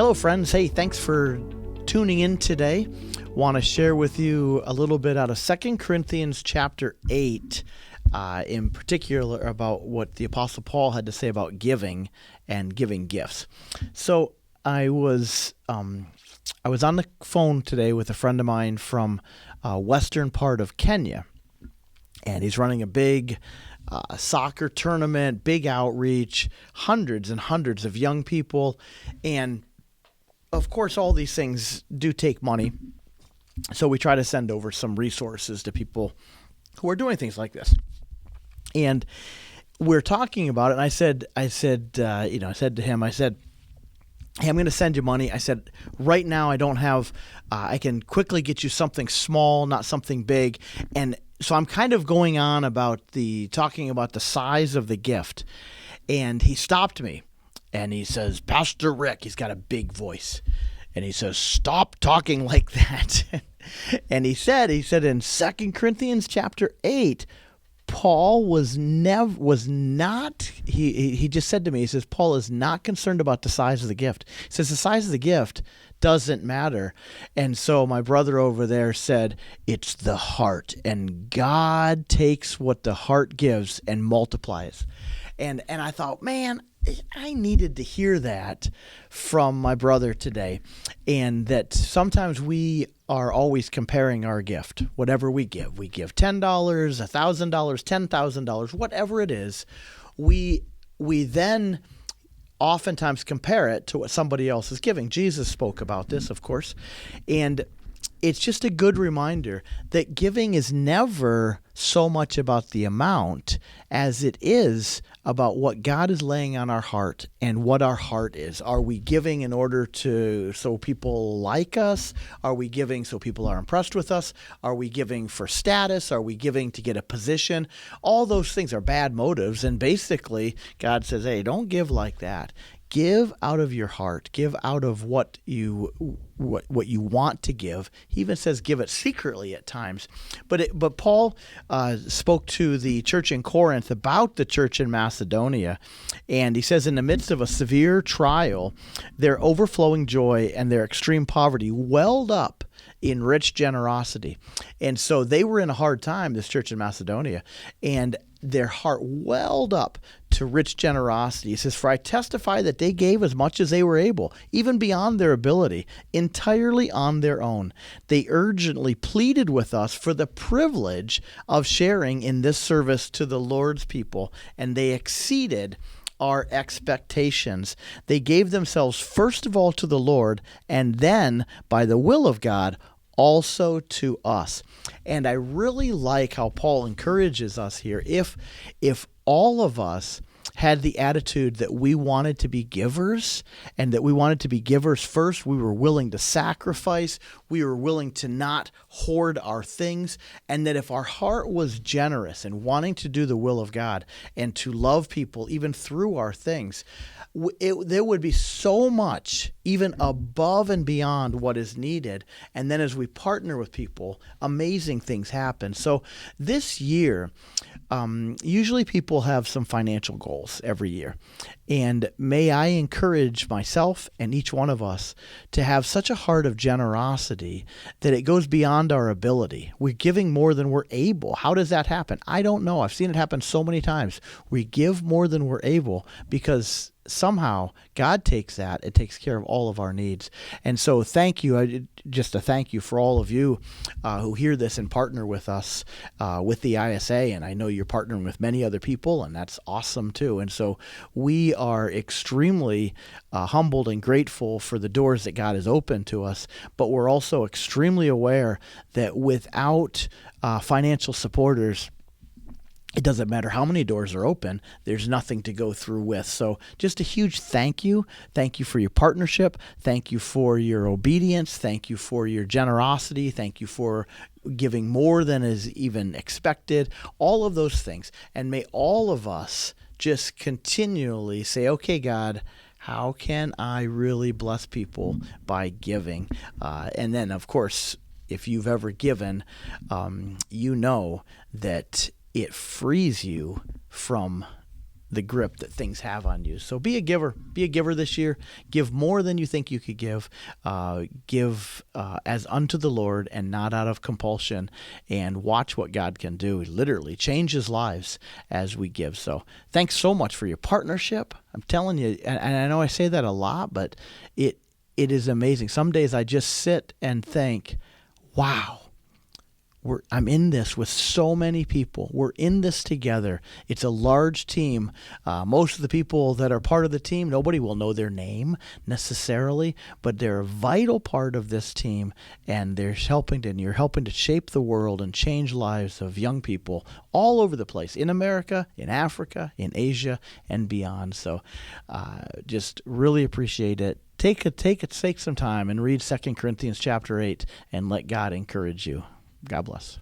Hello, friends. Hey, thanks for tuning in today. Want to share with you a little bit out of 2 Corinthians chapter 8, in particular about what the Apostle Paul had to say about giving and giving gifts. So I was on the phone today with a friend of mine from western part of Kenya, and he's running a big soccer tournament, big outreach, hundreds and hundreds of young people, and of course, all these things do take money, so we try to send over some resources to people who are doing things like this. And we're talking about it, and I said to him, hey, I'm going to send you money. I said, right now I don't have, I can quickly get you something small, not something big. And so I'm kind of going on talking about the size of the gift. And he stopped me. And he says, Pastor Rick, he's got a big voice. And he says, stop talking like that. And he said in 2 Corinthians chapter 8, Paul was not, he just said to me, he says, Paul is not concerned about the size of the gift. He says the size of the gift doesn't matter. And so my brother over there said, it's the heart. And God takes what the heart gives and multiplies. And I thought, man, I needed to hear that from my brother today, and that sometimes we are always comparing our gift, whatever we give. We give $10, $1,000, $10,000, whatever it is. We then oftentimes compare it to what somebody else is giving. Jesus spoke about this, of course, and it's just a good reminder that giving is never so much about the amount as it is about what God is laying on our heart and what our heart is. Are we giving in order so people like us? Are we giving so people are impressed with us? Are we giving for status? Are we giving to get a position? All those things are bad motives, and basically God says, hey, don't give like that. Give out of your heart. Give out of what you want to give. He even says give it secretly at times. But Paul spoke to the church in Corinth about the church in Macedonia, and he says in the midst of a severe trial, their overflowing joy and their extreme poverty welled up in rich generosity. And so they were in a hard time, this church in Macedonia, and their heart welled up to rich generosity. He says, for I testify that they gave as much as they were able, even beyond their ability, entirely on their own. They urgently pleaded with us for the privilege of sharing in this service to the Lord's people, and they exceeded our expectations. They gave themselves first of all to the Lord, and then, by the will of God, also to us. And I really like how Paul encourages us here. If all of us had the attitude that we wanted to be givers, and that we wanted to be givers first, we were willing to sacrifice, we were willing to not hoard our things, and that if our heart was generous and wanting to do the will of God and to love people even through our things, there would be so much even above and beyond what is needed. And then as we partner with people, amazing things happen. So this year, usually people have some financial goals every year. And may I encourage myself and each one of us to have such a heart of generosity that it goes beyond our ability. We're giving more than we're able. How does that happen? I don't know. I've seen it happen so many times. We give more than we're able because somehow God takes that. It takes care of all of our needs. And so thank you. Just a thank you for all of you who hear this and partner with us with the ISA. And I know you're partnering with many other people, and that's awesome too. And so we are extremely humbled and grateful for the doors that God has opened to us. But we're also extremely aware that without financial supporters, it doesn't matter how many doors are open, there's nothing to go through with. So just a huge thank you. Thank you for your partnership. Thank you for your obedience. Thank you for your generosity. Thank you for giving more than is even expected. All of those things. And may all of us just continually say, okay, God, how can I really bless people by giving? And then, of course, if you've ever given, you know that it frees you from the grip that things have on you. So be a giver. Be a giver this year. Give more than you think you could give. Give as unto the Lord and not out of compulsion, and watch what God can do. Literally changes lives as we give. So thanks so much for your partnership. I'm telling you, and I know I say that a lot, but it is amazing. Some days I just sit and think, wow, I'm in this with so many people. We're in this together. It's a large team. Most of the people that are part of the team, nobody will know their name necessarily, but they're a vital part of this team, and you're helping to shape the world and change lives of young people all over the place, in America, in Africa, in Asia, and beyond. So just really appreciate it. Take some time and read 2 Corinthians chapter 8 and let God encourage you. God bless.